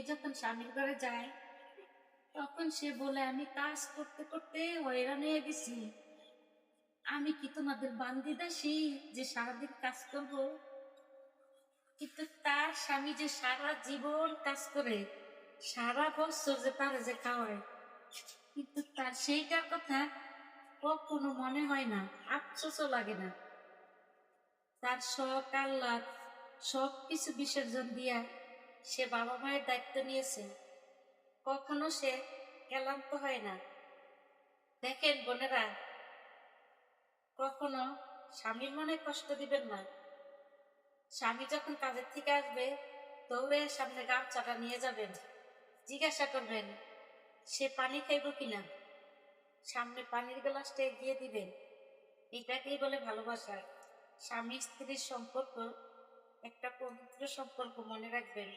যখন স্বামীর ঘরে যায় তখন সে বলে, আমি কাজ করতে করতে হয়রান হয়ে গেছি, আমি কি তোমাদের বান্দি দাসী যে সারাদিন কাজ করব? কিন্তু তার স্বামী যে সারা জীবন কাজ করে, সারা বছর যে তার যে খাওয়ায়, কিন্তু তার সেইটার কথা কখনো মনে হয় না, আফসোসও লাগে না। তার শখ আহ্লাদ সব কিছু বিসর্জন দিয়া সে বাবা মায়ের দায়িত্ব নিয়েছে, কখনো সে ক্লান্ত হয় না। দেখেন বোনেরা, কখনো স্বামীর মনে কষ্ট দিবেন না। স্বামী যখন কাজের থেকে আসবে দৌড়ে সামনে গামছাটা নিয়ে যাবেন, জিজ্ঞাসা করবেন সে পানি খাইব কিনা, সামনে পানির গ্লাসটা এগিয়ে দিবেন। এটাকেই বলে ভালোবাসা। স্বামী স্ত্রীর সম্পর্ক একটা পবিত্র সম্পর্ক, মনে রাখবেন।